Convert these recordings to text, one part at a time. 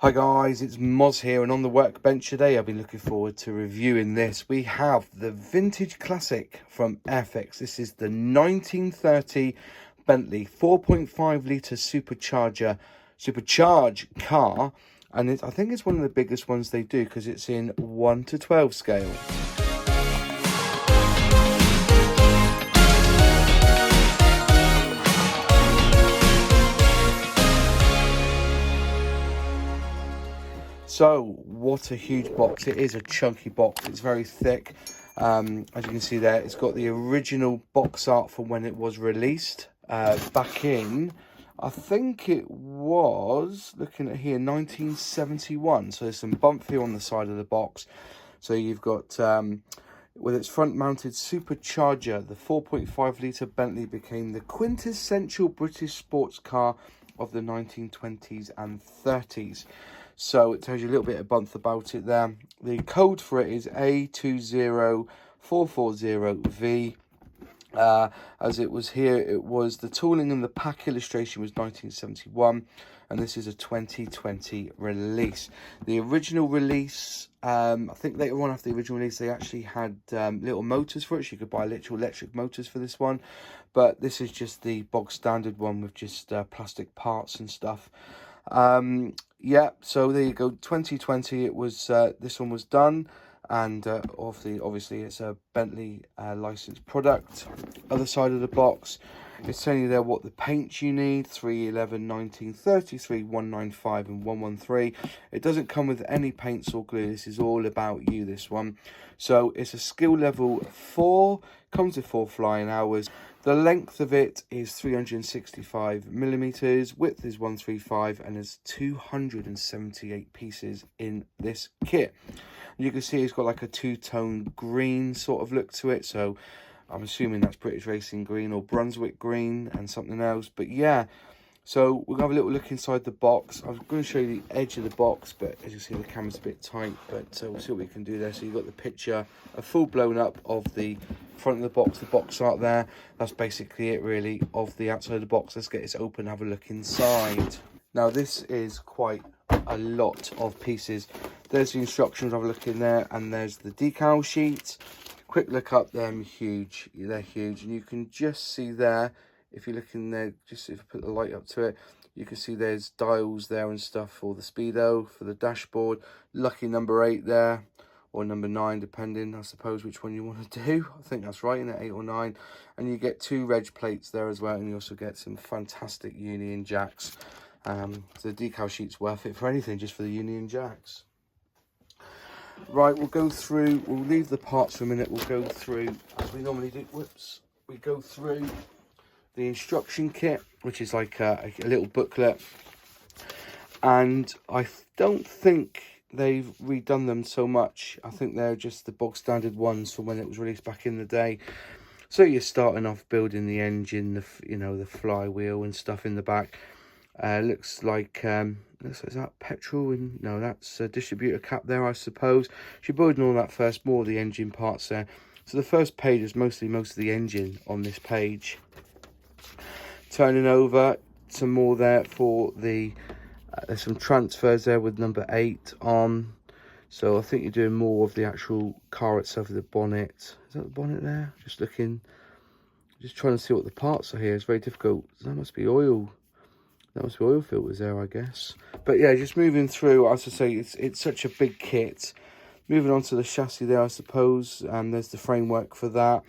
Hi guys, it's Moz here, and on the workbench today I'll be looking forward to reviewing this. We have the vintage classic from Airfix. This is the 1930 Bentley 4.5 litre supercharged car, and I think it's one of the biggest ones they do because it's in 1:12 scale. So, what a huge box. It is a chunky box. It's very thick. As you can see there, it's got the original box art from when it was released back in, I think it was, looking at here, 1971. So there's some bump feel on the side of the box. So you've got, with its front-mounted supercharger, the 4.5 litre Bentley became the quintessential British sports car of the 1920s and 30s. So it tells you a little bit of bump about it there. The code for it is A20440V. As it was here, it was the tooling and the pack illustration was 1971, and this is a 2020 release. The original release, I think later on after the original release, they actually had little motors for it. So you could buy literal electric motors for this one, but this is just the bog standard one with just plastic parts and stuff. Yeah, so there you go. 2020 it was, this one was done, and obviously it's a Bentley licensed product. Other side of the box, it's telling you there what the paints you need: 311, 19, 33, 195 and 113. It doesn't come with any paints or glue. This is all about you, this one. So it's a skill level 4, comes with 4 flying hours. The length of it is 365 millimeters, width is 135, and there's 278 pieces in this kit. You can see it's got like a two-tone green sort of look to it, so I'm assuming that's British Racing green or Brunswick green and something else. But yeah, so we'll have a little look inside the box. I'm going to show you the edge of the box, but as you see, the camera's a bit tight, but we'll see what we can do there. So you've got the picture, a full blown up of the front of the box art there. That's basically it really of the outside of the box. Let's get this open and have a look inside. Now this is quite a lot of pieces. There's the instructions, have a look in there, and there's the decal sheet. Quick look up them, huge, they're huge, and you can just see there, if you look in there, just if you put the light up to it, you can see there's dials there and stuff for the speedo, for the dashboard. Lucky number 8 there, or number 9, depending, I suppose, which one you want to do. I think that's right, in at 8 or 9. And you get 2 reg plates there as well, and you also get some fantastic Union jacks. So the decal sheet's worth it for anything, just for the Union jacks. Right, we'll go through, we'll leave the parts for a minute, we'll go through, as we normally do, we go through the instruction kit, which is like a little booklet, and I don't think they've redone them so much. I think they're just the bog standard ones from when it was released back in the day. So you're starting off building the engine, the flywheel and stuff in the back. Looks like is that petrol, and no, that's a distributor cap there, I suppose. You're building all that first, more of the engine parts there. So the first page is mostly most of the engine on this page. Turning over, some more there for the there's some transfers there with number 8 on. So I think you're doing more of the actual car itself, with the bonnet. Is that the bonnet there? Just looking, just trying to see what the parts are here. It's very difficult. That must be oil. That must be oil filters there, I guess. But yeah, just moving through, as I say, it's such a big kit. Moving on to the chassis there, I suppose, and there's the framework for that.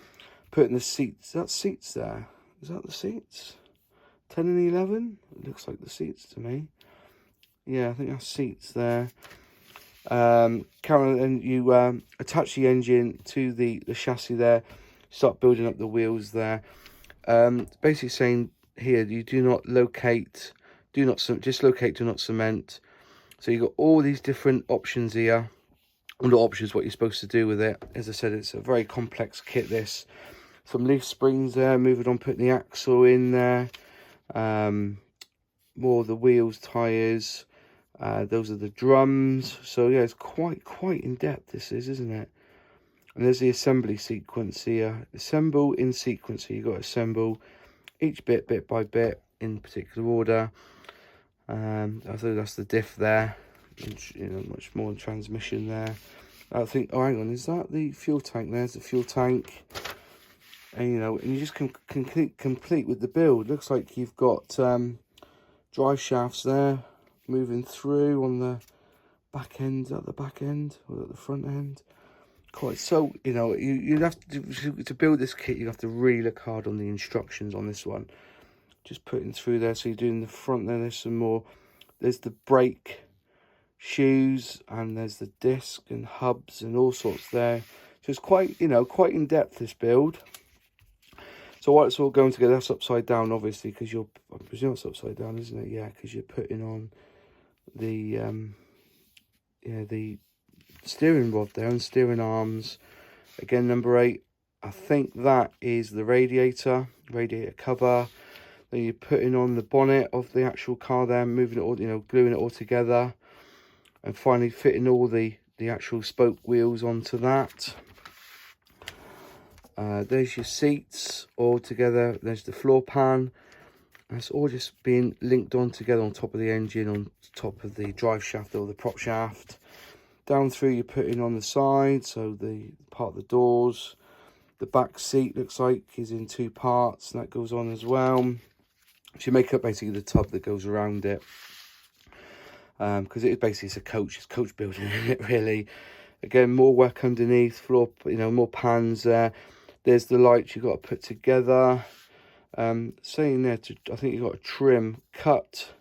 Putting the seats, that's seats there. Is that the seats? 10 and 11? It looks like the seats to me. Yeah, I think that's seats there. Carol, and you attach the engine to the chassis there. Start building up the wheels there. Basically saying here, you do not locate, do not dislocate, do not cement. So you've got all these different options here. Under options, what you're supposed to do with it. As I said, it's a very complex kit, this. Some leaf springs there, moving on, putting the axle in there. More of the wheels, tyres. Those are the drums. So yeah, it's quite in depth, this is, isn't it? And there's the assembly sequence here. Assemble in sequence. So you've got to assemble each bit by bit in particular order. I think that's the diff there. you know, much more transmission there. I think, oh, hang on, is that the fuel tank? There's the fuel tank. And, you know, and you just complete with the build. Looks like you've got drive shafts there moving through on the back end, at the back end, or at the front end. Quite so, you know, you'd have to build this kit, you have to really look hard on the instructions on this one. Just putting through there, so you're doing the front there, there's some more. There's the brake shoes, and there's the disc and hubs and all sorts there. So it's quite, you know, quite in depth, this build. So while it's all going together, that's upside down, obviously, because you're, I presume it's upside down, isn't it? Yeah, because you're putting on the, yeah, the steering rod there and steering arms. Again, number 8, I think that is the radiator cover. Then you're putting on the bonnet of the actual car there, moving it all, you know, gluing it all together. And finally fitting all the actual spoke wheels onto that. There's your seats all together. There's the floor pan. That's all just being linked on together on top of the engine, on top of the drive shaft or the prop shaft. Down through, you're putting on the side, so the part of the doors. The back seat looks like is in 2 parts, and that goes on as well. So you make up basically the tub that goes around it. Because it's a coach, it's coach building, isn't it, really? Again, more work underneath, floor, you know, more pans there. There's the lights you've got to put together. Saying there, I think you've got to trim, cut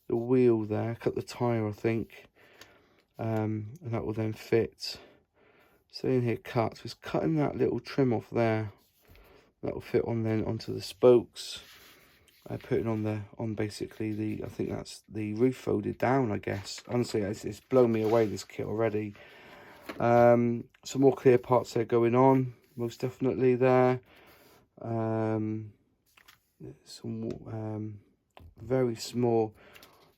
the wheel there, cut the tyre, I think. And that will then fit. Saying here, cut. So it's cutting that little trim off there. That will fit on then onto the spokes. Putting on basically the, I think that's the roof folded down, I guess. Honestly, it's blown me away, this kit already. Some more clear parts there going on, most definitely there. Some very small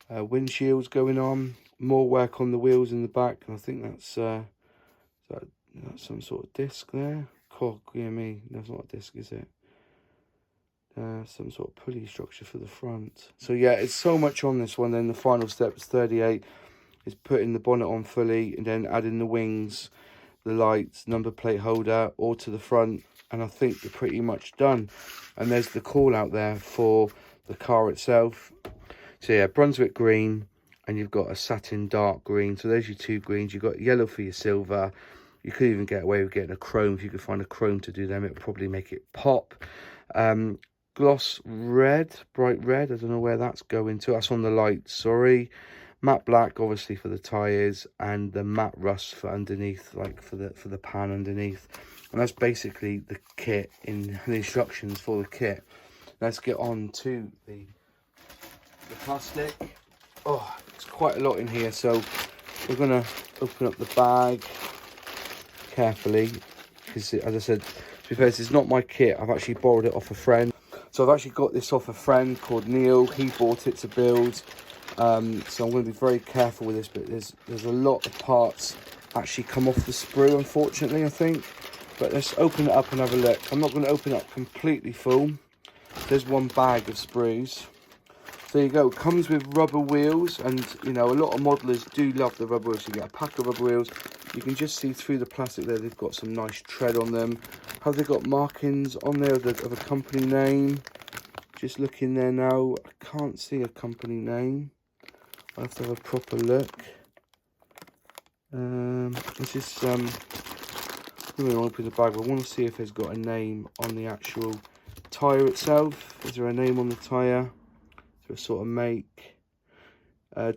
windshields going on. More work on the wheels in the back, and I think that's that's some sort of disc there. Cog, yeah, me, that's not a disc, is it? Some sort of pulley structure for the front. So yeah, it's so much on this one. Then the final step is 38, is putting the bonnet on fully, and then adding the wings, the lights, number plate holder, all to the front, and I think they're pretty much done. And there's the call out there for the car itself. So yeah, Brunswick green, and you've got a satin dark green. So there's your 2 greens. You've got yellow for your silver. You could even get away with getting a chrome. If you could find a chrome to do them, it would probably make it pop. Gloss red, bright red, I don't know where that's going to. That's on the lights, sorry. Matte black, obviously, for the tyres, and the matte rust for underneath, like for the pan underneath. And that's basically the kit, in the instructions for the kit. Let's get on to the plastic. Oh, it's quite a lot in here, so we're gonna open up the bag carefully, because as I said, to be fair, this is not my kit. I've actually borrowed it off a friend. So I've actually got this off a friend called Neil. He bought it to build. So I'm going to be very careful with this, but there's a lot of parts actually come off the sprue, unfortunately, I think. But let's open it up and have a look. I'm not going to open it up completely full. There's one bag of sprues. So there you go. It comes with rubber wheels, and you know, a lot of modelers do love the rubber wheels. You get a pack of rubber wheels. You can just see through the plastic there, they've got some nice tread on them. Have they got markings on there of a company name? Just looking there now, I can't see a company name. I'll have to have a proper look. This is I'm going to open the bag, but I want to see if it's got a name on the actual tyre itself. Is there a name on the tyre? Is there a sort of make?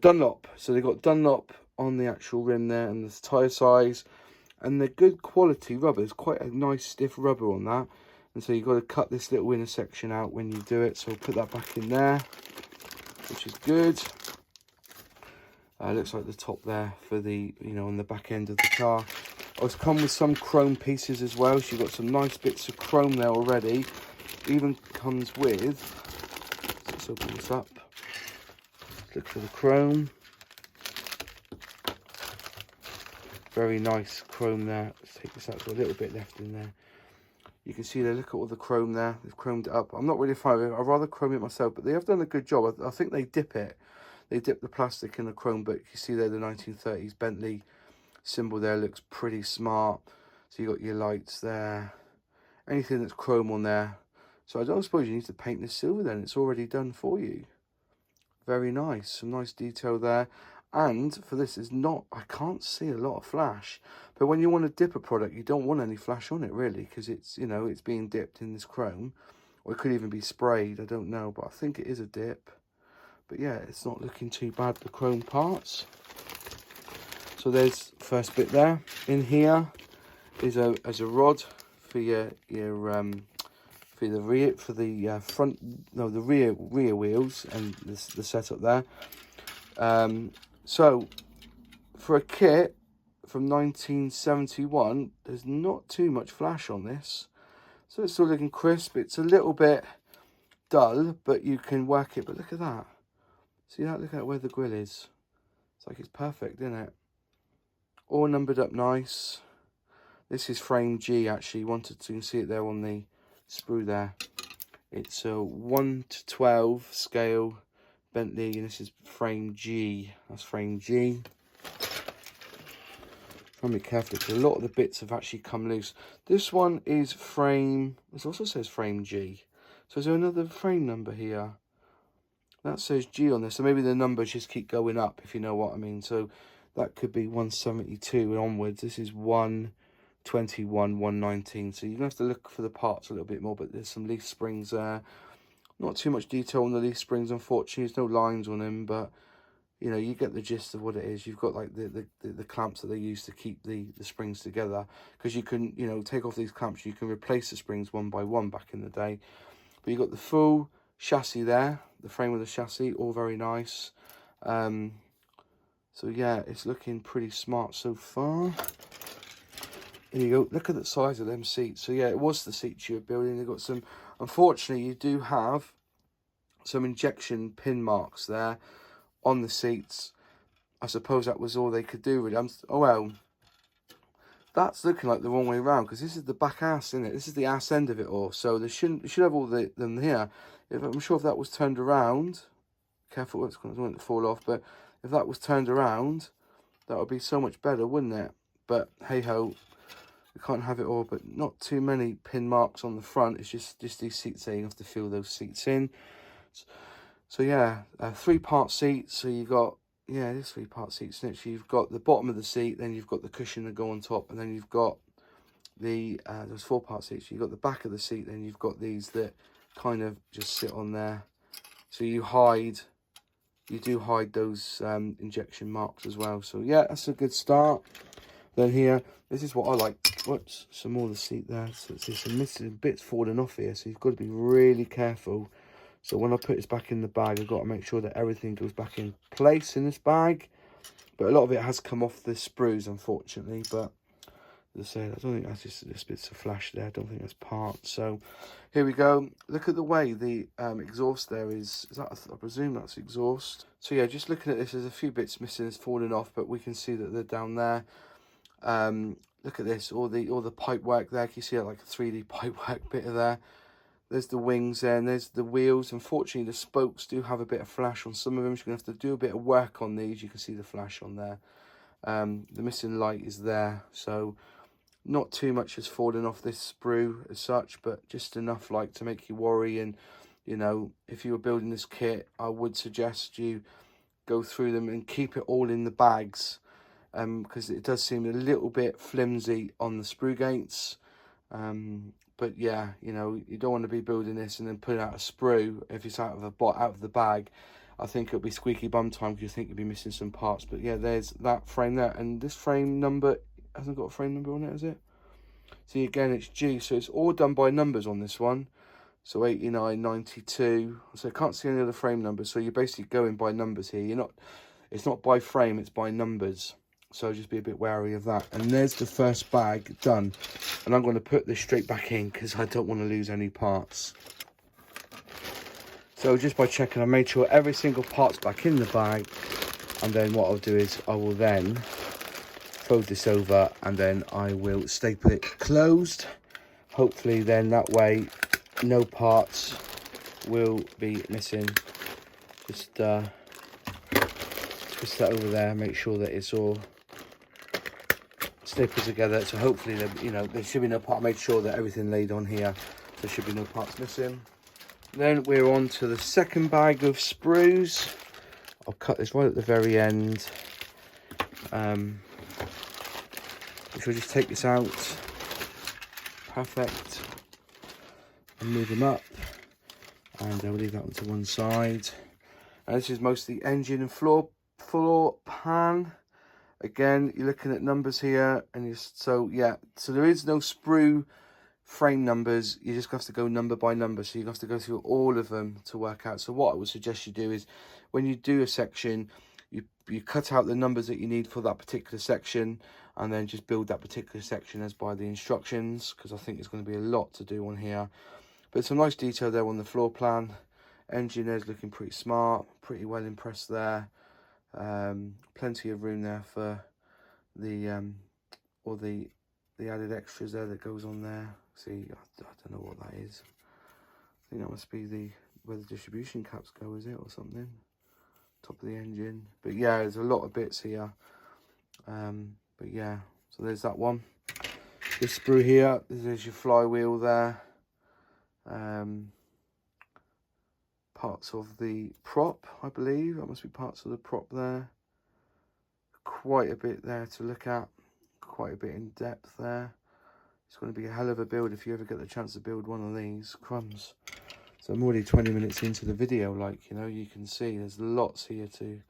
Dunlop. So they've got Dunlop on the actual rim there, and the tyre size, and they're good quality rubber. It's quite a nice stiff rubber on that, and so you've got to cut this little inner section out when you do it. So put that back in there, which is good. Looks like the top there for the, you know, on the back end of the car. It's come with some chrome pieces as well, so you've got some nice bits of chrome there already. Even comes with, let's open this up, look for the chrome. Very nice chrome there. Let's take this out, got a little bit left in there. You can see there, look at all the chrome there. They've chromed it up. I'm not really a fan of it. I'd rather chrome it myself, but they have done a good job. I think they dip it. They dip the plastic in the chrome, but you see there the 1930s Bentley symbol there looks pretty smart. So you got your lights there, anything that's chrome on there. So I don't suppose you need to paint this silver then, it's already done for you. Very nice, some nice detail there. And for this, is not, I can't see a lot of flash. But when you want to dip a product, you don't want any flash on it really, because it's, you know, it's being dipped in this chrome. Or it could even be sprayed, I don't know, but I think it is a dip. But yeah, it's not looking too bad, the chrome parts. So there's the first bit there. In here is a rod for your for the rear, for the front, no, the rear wheels, and the setup there. So for a kit from 1971, there's not too much flash on this, so it's still looking crisp. It's a little bit dull, but you can work it. But look at that, see that? Look at where the grill is. It's like it's perfect, isn't it? All numbered up nice. This is frame G actually. You can see it there on the sprue there. It's a 1 to 12 scale Bentley, and this is frame G. That's frame G. Try and be careful because a lot of the bits have actually come loose. This one is frame, this also says frame G. So is there another frame number here? That says G on this, so maybe the numbers just keep going up, if you know what I mean. So that could be 172 and onwards. This is 121, 119. So you're going to have to look for the parts a little bit more, but there's some leaf springs there. Not too much detail on the leaf springs, unfortunately. There's no lines on them, but, you know, you get the gist of what it is. You've got, like, the clamps that they use to keep the springs together. Because you can, you know, take off these clamps. You can replace the springs one by one back in the day. But you've got the full chassis there. The frame of the chassis, all very nice. So yeah, it's looking pretty smart so far. Here you go. Look at the size of them seats. So yeah, it was the seats you were building. They've got some, unfortunately, you do have some injection pin marks there on the seats. I suppose that was all they could do with them. Oh well, that's looking like the wrong way around, because this is the back ass, isn't it? This is the ass end of it all. So they should have all them here. I'm sure if that was turned around, careful, it's going to fall off, but if that was turned around, that would be so much better, wouldn't it? But hey ho, we can't have it all. But not too many pin marks on the front. It's just these seats there. You have to fill those seats in. So yeah, 3-part seats. So you got, yeah, there's 3-part seats. Next, you've got the bottom of the seat, then you've got the cushion that go on top, and then you've got the there's 4-part seats. You've got the back of the seat, then you've got these that kind of just sit on there. So you do hide those injection marks as well. So yeah, that's a good start. Then here, this is what I like. Whoops, some more of the seat there. So there's some missing bits falling off here, so you've got to be really careful. So when I put this back in the bag, I've got to make sure that everything goes back in place in this bag. But a lot of it has come off the sprues, unfortunately. But as I say, I don't think that's just bits of flash there. I don't think that's parts. So here we go. Look at the way the exhaust there is. Is that, I presume that's exhaust. So yeah, just looking at this, there's a few bits missing, it's falling off, but we can see that they're down there. Look at this, all the pipe work there. Can you see like a 3D pipe work bit of there? There's the wings there, and there's the wheels. Unfortunately, the spokes do have a bit of flash on some of them. So you're going to have to do a bit of work on these. You can see the flash on there. The missing light is there, so not too much has fallen off this sprue as such, but just enough like to make you worry. And, you know, if you were building this kit, I would suggest you go through them and keep it all in the bags, because it does seem a little bit flimsy on the sprue gates. But yeah, you know, you don't want to be building this and then putting out a sprue if it's out of the bag. I think it'll be squeaky bum time because you think you'll be missing some parts. But yeah, there's that frame there, and this frame number hasn't got a frame number on it, has it? See, again, it's G, so it's all done by numbers on this one. So 89, 92. So I can't see any other frame numbers. So you're basically going by numbers here. It's not by frame, it's by numbers. So just be a bit wary of that. And there's the first bag done. And I'm going to put this straight back in because I don't want to lose any parts. So just by checking, I made sure every single part's back in the bag. And then what I'll do is I will then fold this over and then I will staple it closed. Hopefully then that way no parts will be missing. Just twist that over there, make sure that it's all stapled together. So hopefully, you know, there should be no part. I made sure that everything laid on here. There should be no parts missing. Then we're on to the second bag of sprues. I'll cut this right at the very end. Which will just take this out. Perfect. And move them up. And I'll leave that one to one side. And this is mostly engine and floor pan. Again, you're looking at numbers here, and so there is no sprue frame numbers. You just have to go number by number, so you have to go through all of them to work out. So what I would suggest you do is, when you do a section, you cut out the numbers that you need for that particular section, and then just build that particular section as by the instructions, because I think there's going to be a lot to do on here. But some nice detail there on the floor plan. Engine is looking pretty smart, pretty well impressed there. Plenty of room there for the all the added extras there that goes on there. See, I don't know what that is. I think that must be where the distribution caps go, is it, or something? Top of the engine. But yeah, there's a lot of bits here. But yeah, so there's that one. This sprue here, there's your flywheel there. Parts of the prop, I believe. That must be parts of the prop there. Quite a bit there to look at. Quite a bit in depth there. It's going to be a hell of a build if you ever get the chance to build one of these. Crumbs. So I'm already 20 minutes into the video, like, you know, you can see there's lots here too.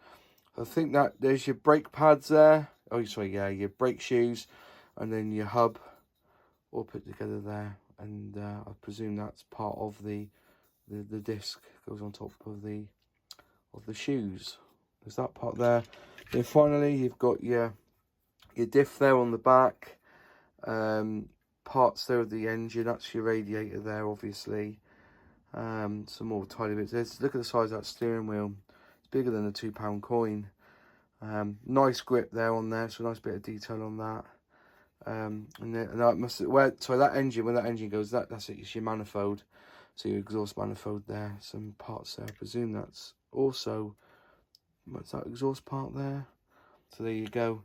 I think that there's your brake pads there. Oh, sorry, yeah, your brake shoes, and then your hub all put together there. And I presume that's part of the disc goes on top of the shoes. There's that part there. Then finally, you've got your diff there on the back. Parts there of the engine. That's your radiator there, obviously. Some more tiny bits. Look at the size of that steering wheel. It's bigger than a £2 coin. Nice grip there on there, so a nice bit of detail on that. And that must that engine, when that engine goes, that's it. It's your manifold. So your exhaust manifold there. Some parts there. I presume that's also, what's that exhaust part there? So there you go.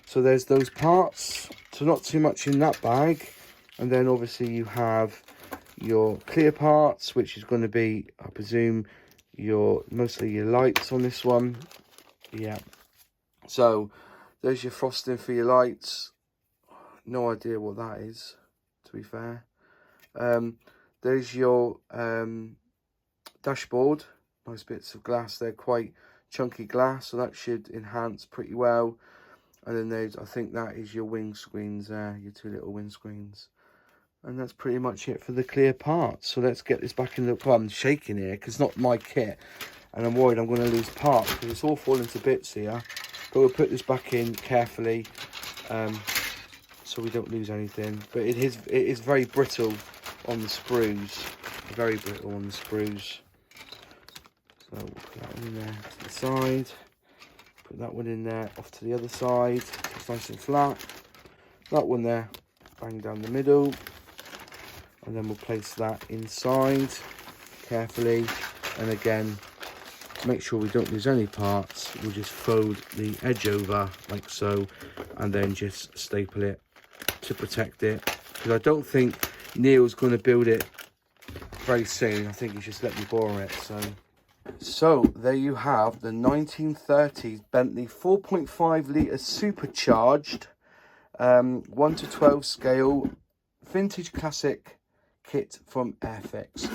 So there's those parts. So not too much in that bag. And then obviously you have your clear parts, which is going to be, I presume, mostly your lights on this one. Yeah. So there's your frosting for your lights. No idea what that is, to be fair. There's your dashboard. Nice bits of glass there, quite chunky glass, so that should enhance pretty well. And then I think that is your windscreens there, your two little windscreens. And that's pretty much it for the clear parts. So let's get this back in the... Well, I'm shaking here because it's not my kit. And I'm worried I'm going to lose parts because it's all falling to bits here. But we'll put this back in carefully so we don't lose anything. But it is very brittle on the sprues. Very brittle on the sprues. So we'll put that one in there to the side. Put that one in there off to the other side. It's nice and flat. That one there, bang down the middle. And then we'll place that inside carefully. And again, make sure we don't lose any parts. We'll just fold the edge over like so, and then just staple it to protect it. Because I don't think Neil's going to build it very soon. I think he's just let me borrow it. So there you have the 1930s Bentley 4.5 litre supercharged 1 to 12 scale vintage classic kit from Airfix.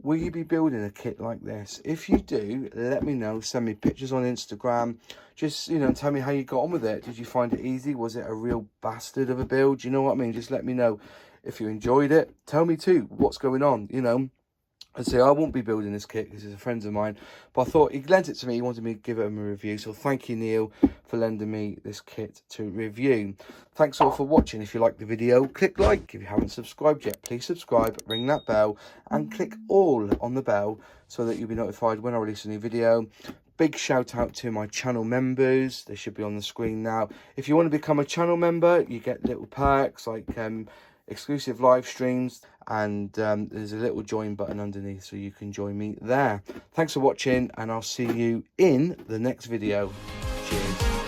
Will you be building a kit like this? If you do, let me know. Send me pictures on Instagram. Just, you know, tell me how you got on with it. Did you find it easy? Was it a real bastard of a build? You know what I mean? Just let me know. If you enjoyed it, tell me too what's going on, you know. I'd say I won't be building this kit because it's a friend of mine, but I thought he lent it to me. He wanted me to give him a review, so thank you, Neil, for lending me this kit to review. Thanks all for watching. If you liked the video, click like. If you haven't subscribed yet, please subscribe, ring that bell, and click all on the bell so that you'll be notified when I release a new video. Big shout out to my channel members. They should be on the screen now. If you want to become a channel member, you get little perks like exclusive live streams, and there's a little join button underneath, so you can join me there. Thanks for watching, and I'll see you in the next video. Cheers.